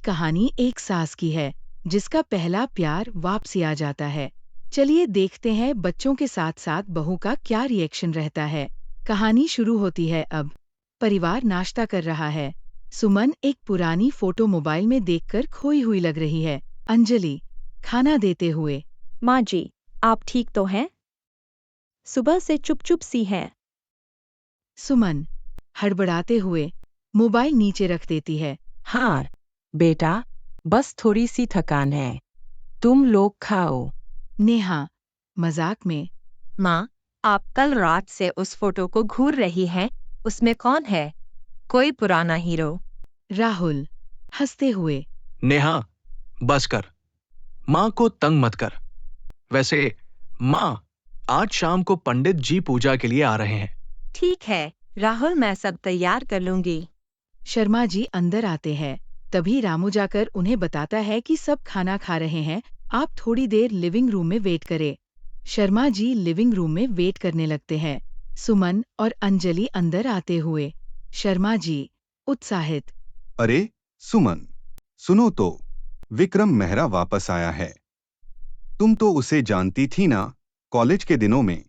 कहानी एक सास की है जिसका पहला प्यार वापसी आ जाता है। चलिए देखते हैं बच्चों के साथ साथ बहू का क्या रिएक्शन रहता है। कहानी शुरू होती है अब। परिवार नाश्ता कर रहा है। सुमन एक पुरानी फोटो मोबाइल में देखकर खोई हुई लग रही है। अंजलि खाना देते हुए, माँ जी, आप ठीक तो हैं? सुबह से चुप-चुप सी हैं। सुमन हड़बड़ाते हुए मोबाइल नीचे रख देती है। हाँ, बेटा, बस थोड़ी सी थकान है। तुम लोग खाओ। नेहा मजाक में, माँ, आप कल रात से उस फोटो को घूर रही हैं, उसमें कौन है? कोई पुराना हीरो? राहुल हंसते हुए, नेहा, बस कर। माँ को तंग मत कर। वैसे माँ, आज शाम को पंडित जी पूजा के लिए आ रहे हैं। ठीक है, राहुल, मैं सब तैयार कर लूंगी। शर्मा जी अंदर आते हैं। तभी रामू जाकर उन्हें बताता है कि सब खाना खा रहे हैं, आप थोड़ी देर लिविंग रूम में वेट करें। शर्मा जी लिविंग रूम में वेट करने लगते हैं। सुमन और अंजलि अंदर आते हुए, शर्मा जी उत्साहित, अरे सुमन, सुनो तो, विक्रम मेहरा वापस आया है। तुम तो उसे जानती थी ना, कॉलेज के दिनों में।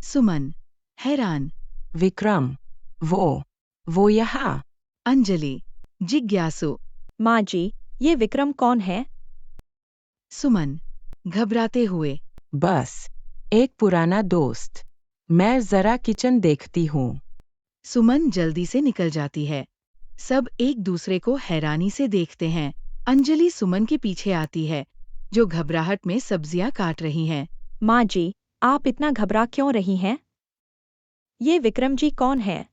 सुमन हैरान, विक्रम, वो यहाँ। अंजलि जिज्ञासु, माँ जी, ये विक्रम कौन है? सुमन घबराते हुए, बस एक पुराना दोस्त। मैं जरा किचन देखती हूँ। सुमन जल्दी से निकल जाती है। सब एक दूसरे को हैरानी से देखते हैं। अंजलि सुमन के पीछे आती है, जो घबराहट में सब्जियां काट रही हैं। माँ जी, आप इतना घबरा क्यों रही हैं? ये विक्रम जी कौन है?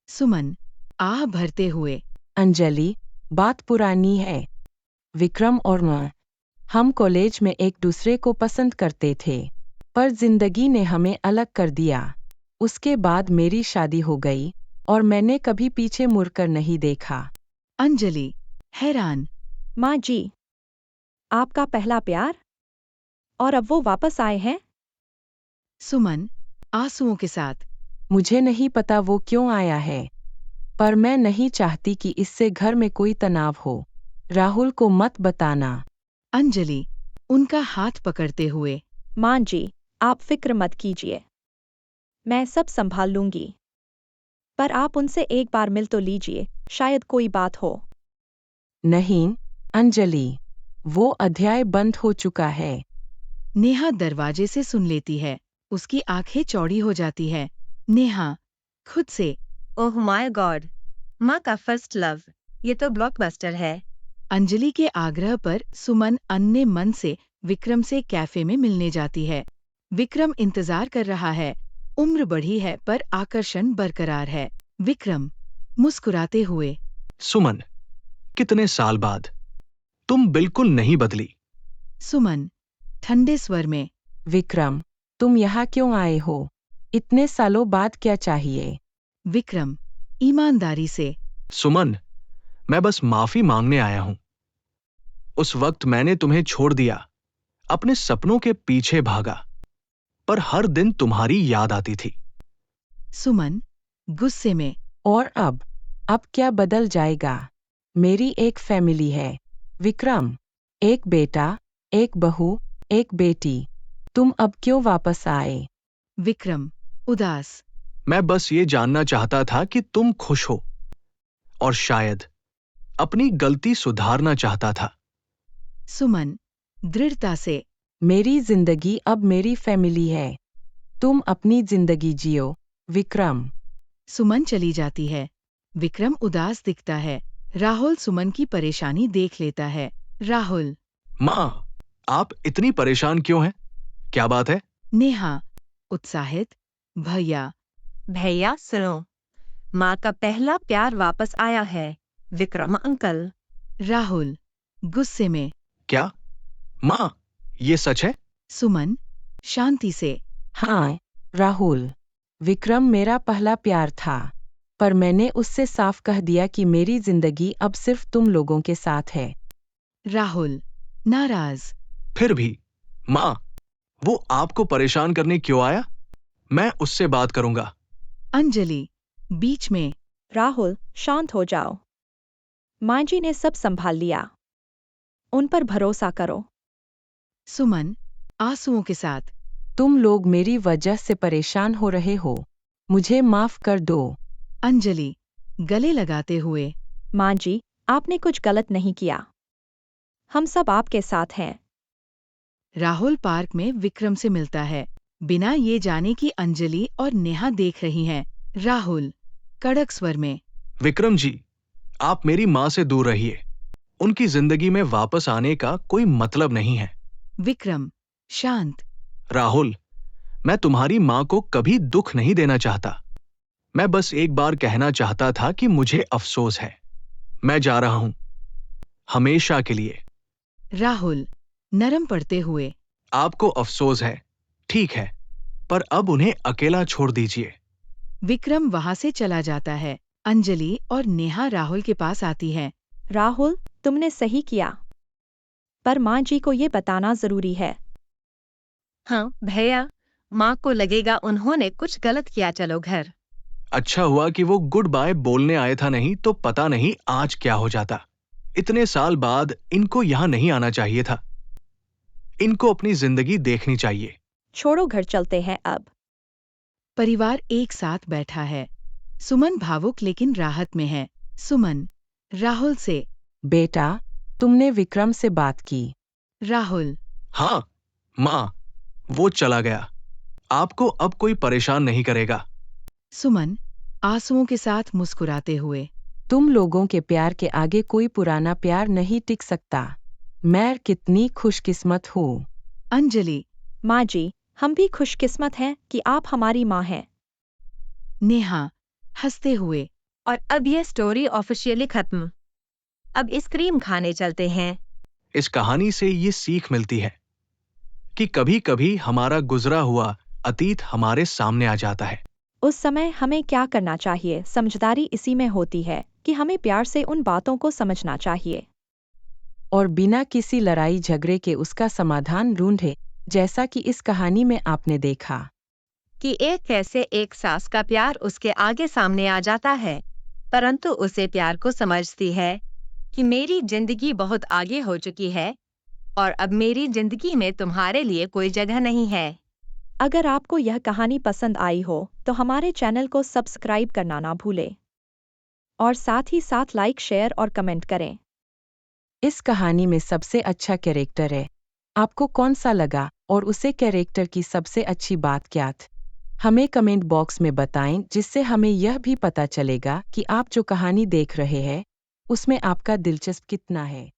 सुमन आह भरते हुए, अंजलि, बात पुरानी है। विक्रम और मैं, हम कॉलेज में एक दूसरे को पसंद करते थे, पर जिंदगी ने हमें अलग कर दिया। उसके बाद मेरी शादी हो गई और मैंने कभी पीछे मुड़कर नहीं देखा। अंजलि हैरान, माँ जी, आपका पहला प्यार? और अब वो वापस आए हैं? सुमन आंसुओं के साथ, मुझे नहीं पता वो क्यों आया है, पर मैं नहीं चाहती कि इससे घर में कोई तनाव हो। राहुल को मत बताना। अंजलि उनका हाथ पकड़ते हुए, माँ जी, आप फिक्र मत कीजिए। मैं सब संभाल लूंगी। पर आप उनसे एक बार मिल तो लीजिए, शायद कोई बात हो। नहीं, अंजलि, वो अध्याय बंद हो चुका है। नेहा दरवाजे से सुन लेती है। उसकी आंखें चौड़ी हो जाती है। नेहा खुद से, ओह माय गॉड, माँ का फर्स्ट लव, ये तो ब्लॉकबस्टर है। अंजलि के आग्रह पर सुमन अन्य मन से विक्रम से कैफे में मिलने जाती है। विक्रम इंतजार कर रहा है। उम्र बढ़ी है पर आकर्षण बरकरार है। विक्रम मुस्कुराते हुए, सुमन, कितने साल बाद, तुम बिल्कुल नहीं बदली। सुमन ठंडे स्वर में, विक्रम, तुम यहाँ क्यों आए हो? इतने सालों बाद क्या चाहिए? विक्रम ईमानदारी से, सुमन, मैं बस माफी मांगने आया हूं। उस वक्त मैंने तुम्हें छोड़ दिया, अपने सपनों के पीछे भागा, पर हर दिन तुम्हारी याद आती थी। सुमन गुस्से में, और अब क्या बदल जाएगा? मेरी एक फैमिली है, विक्रम, एक बेटा, एक बहू, एक बेटी। तुम अब क्यों वापस आए? विक्रम उदास, मैं बस ये जानना चाहता था कि तुम खुश हो, और शायद अपनी गलती सुधारना चाहता था। सुमन दृढ़ता से, मेरी जिंदगी अब मेरी फैमिली है। तुम अपनी जिंदगी जियो, विक्रम। सुमन चली जाती है। विक्रम उदास दिखता है। राहुल सुमन की परेशानी देख लेता है। राहुल, माँ, आप इतनी परेशान क्यों हैं? क्या बात है? नेहा उत्साहित, भैया, भैया सुनो, माँ का पहला प्यार वापस आया है, विक्रम अंकल। राहुल गुस्से में, क्या? माँ, ये सच है? सुमन शांति से, हाँ, राहुल, विक्रम मेरा पहला प्यार था, पर मैंने उससे साफ कह दिया कि मेरी जिंदगी अब सिर्फ तुम लोगों के साथ है। राहुल नाराज, फिर भी माँ, वो आपको परेशान करने क्यों आया? मैं उससे बात करूंगा। अंजलि बीच में, राहुल, शांत हो जाओ। माँ जी ने सब संभाल लिया। उन पर भरोसा करो। सुमन आंसुओं के साथ। तुम लोग मेरी वजह से परेशान हो रहे हो, मुझे माफ कर दो। अंजलि गले लगाते हुए। माँ जी, आपने कुछ गलत नहीं किया। हम सब आपके साथ हैं। राहुल पार्क में विक्रम से मिलता है, बिना ये जाने कि अंजलि और नेहा देख रही हैं। राहुल कड़क स्वर में। विक्रम जी, आप मेरी माँ से दूर रहिए। उनकी जिंदगी में वापस आने का कोई मतलब नहीं है। विक्रम शांत। राहुल, मैं तुम्हारी माँ को कभी दुख नहीं देना चाहता। मैं बस एक बार कहना चाहता था कि मुझे अफसोस है। मैं जा रहा हूं, हमेशा के लिए। राहुल नरम पड़ते हुए। आपको अफसोस है, ठीक है, पर अब उन्हें अकेला छोड़ दीजिए। विक्रम वहां से चला जाता है। अंजलि और नेहा राहुल के पास आती है। राहुल, तुमने सही किया, पर माँ जी को ये बताना जरूरी है। हाँ भैया, माँ को लगेगा उन्होंने कुछ गलत किया। चलो घर। अच्छा हुआ कि वो गुड बाय बोलने आया था, नहीं तो पता नहीं आज क्या हो जाता। इतने साल बाद इनको यहां नहीं आना चाहिए था। इनको अपनी जिंदगी देखनी चाहिए। छोड़ो, घर चलते हैं अब। परिवार एक साथ बैठा है। सुमन भावुक लेकिन राहत में है। सुमन राहुल से। बेटा, तुमने विक्रम से बात की? राहुल हाँ माँ, वो चला गया। आपको अब कोई परेशान नहीं करेगा। सुमन आंसुओं के साथ मुस्कुराते हुए। तुम लोगों के प्यार के आगे कोई पुराना प्यार नहीं टिक सकता। मैं कितनी खुशकिस्मत हूँ। अंजलि माँ जी, हम भी खुशकिस्मत हैं कि आप हमारी माँ हैं। नेहा हंसते हुए। और अब ये स्टोरी ऑफिशियली खत्म। अब आइसक्रीम खाने चलते हैं। इस कहानी से ये सीख मिलती है कि कभी-कभी हमारा गुजरा हुआ अतीत हमारे सामने आ जाता है। उस समय हमें क्या करना चाहिए? समझदारी इसी में होती है कि हमें प्यार से उन बातों को समझना चाहिए। और बिना किसी लड़ाई झगड़े के उसका समाधान ढूंढे, जैसा कि इस कहानी में आपने देखा कि एक कैसे एक सास का प्यार उसके आगे सामने आ जाता है, परंतु उसे प्यार को समझती है कि मेरी जिंदगी बहुत आगे हो चुकी है और अब मेरी जिंदगी में तुम्हारे लिए कोई जगह नहीं है। अगर आपको यह कहानी पसंद आई हो तो हमारे चैनल को सब्सक्राइब करना ना भूलें और साथ ही साथ लाइक, शेयर और कमेंट करें। इस कहानी में सबसे अच्छा कैरेक्टर है। आपको कौन सा लगा और उसे कैरेक्टर की सबसे अच्छी बात क्या थी? हमें कमेंट बॉक्स में बताएं, जिससे हमें यह भी पता चलेगा कि आप जो कहानी देख रहे हैं उसमें आपका दिलचस्प कितना है।